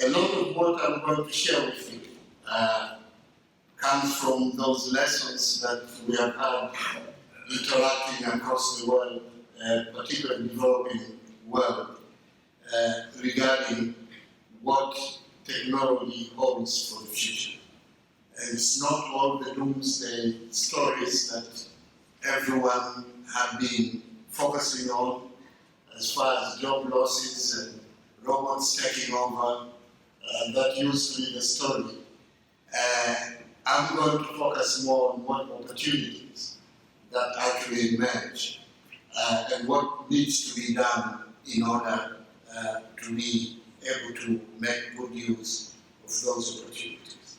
A lot of what I'm going to share with you comes from those lessons that we have had interacting across the world, particularly the developing world, regarding what technology holds for the future. And it's not all the doomsday stories that everyone have been focusing on as far as job losses and robots taking over. That used to be the story. I'm going to focus more on what opportunities that actually emerge and what needs to be done in order to be able to make good use of those opportunities.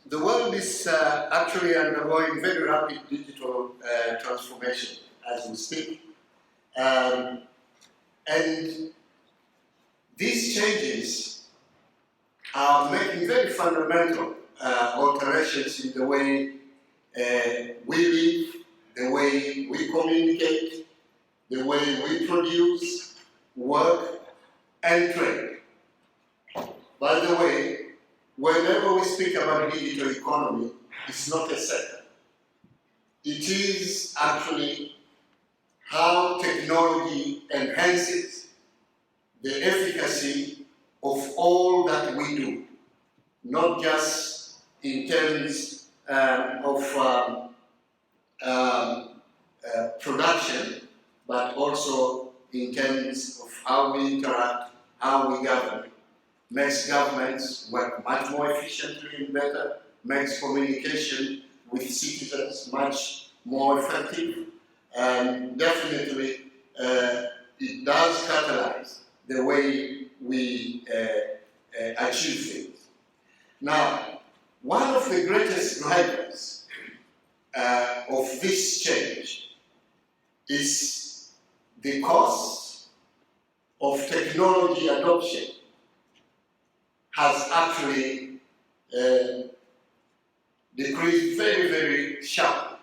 The world is actually undergoing very rapid digital transformation as we speak. And these changes are making very fundamental alterations in the way we live, the way we communicate, the way we produce, work, and trade. By the way, whenever we speak about digital economy, it's not a sector. It is actually how technology enhances the efficacy of all that we do, not just in terms of production, but also in terms of how we interact, how we govern. Makes governments work much more efficiently and better, makes communication with citizens much more effective, and definitely it does catalyze the way we achieve things. Now, one of the greatest drivers of this change is the cost of technology adoption has actually decreased very, very sharply.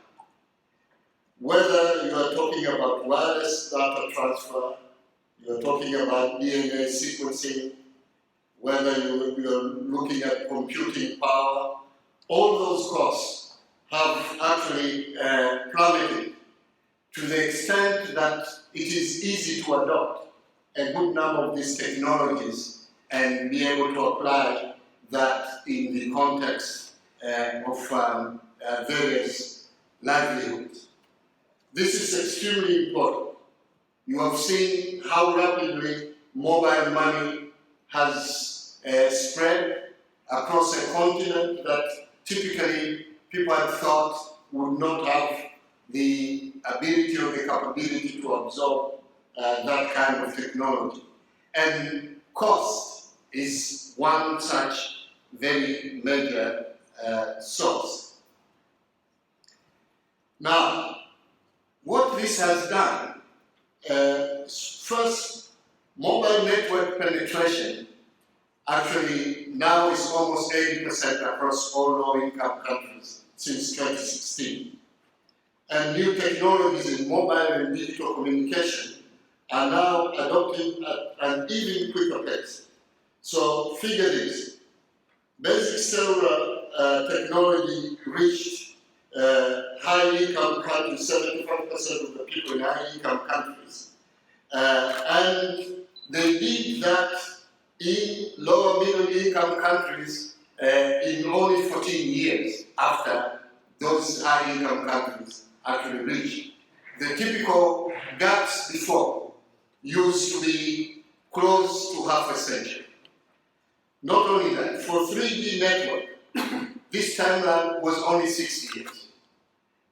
Whether you are talking about wireless data transfer, you are talking about DNA sequencing, whether you are looking at computing power, all those costs have actually plummeted to the extent that it is easy to adopt a good number of these technologies and be able to apply that in the context of various livelihoods. This is extremely important. You have seen how rapidly mobile money has spread across a continent that typically people had thought would not have the ability or the capability to absorb that kind of technology. And cost is one such very major source. Now, what this has done, first, mobile network penetration actually now is almost 80% across all low-income countries since 2016. And new technologies in mobile and digital communication are now adopted at an even quicker pace. So figure this, basic cellular technology reached high-income countries, 75% of the people in high-income countries. And they did that in lower middle-income countries in only 14 years after those high-income countries actually reached. The typical gaps before used to be close to half a century. Not only that, for 3G network, this timeline was only 60 years.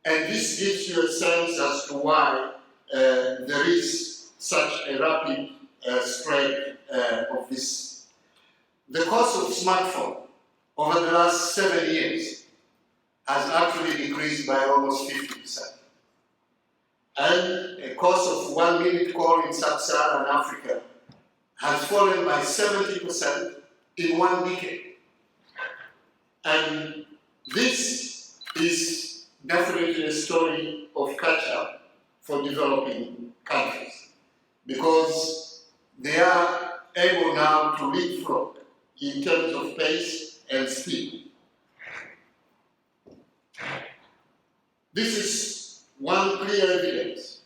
And this gives you a sense as to why there is such a rapid spread of this. The cost of smartphone over the last 7 years has actually decreased by almost 50%. And a cost of 1 minute call in sub-Saharan Africa has fallen by 70% in 1 decade. And this is definitely a story of catch-up for developing countries, because they are able now to leapfrog in terms of pace and speed. This is one clear evidence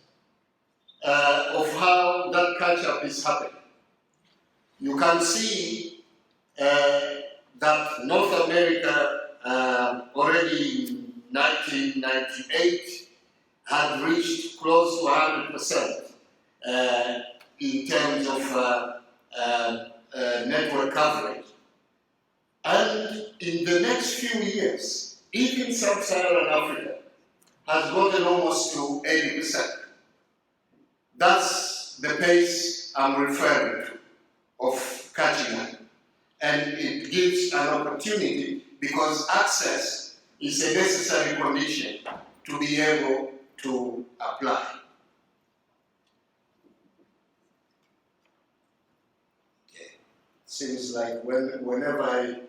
of how that catch-up is happening. You can see that North America already in 1998 had reached close to 100% in terms of network coverage. And in the next few years, even Sub-Saharan Africa has gotten almost to 80%. That's the pace I'm referring to of catching up. And it gives an opportunity because access is a necessary condition to be able to apply. Okay. Seems like whenever I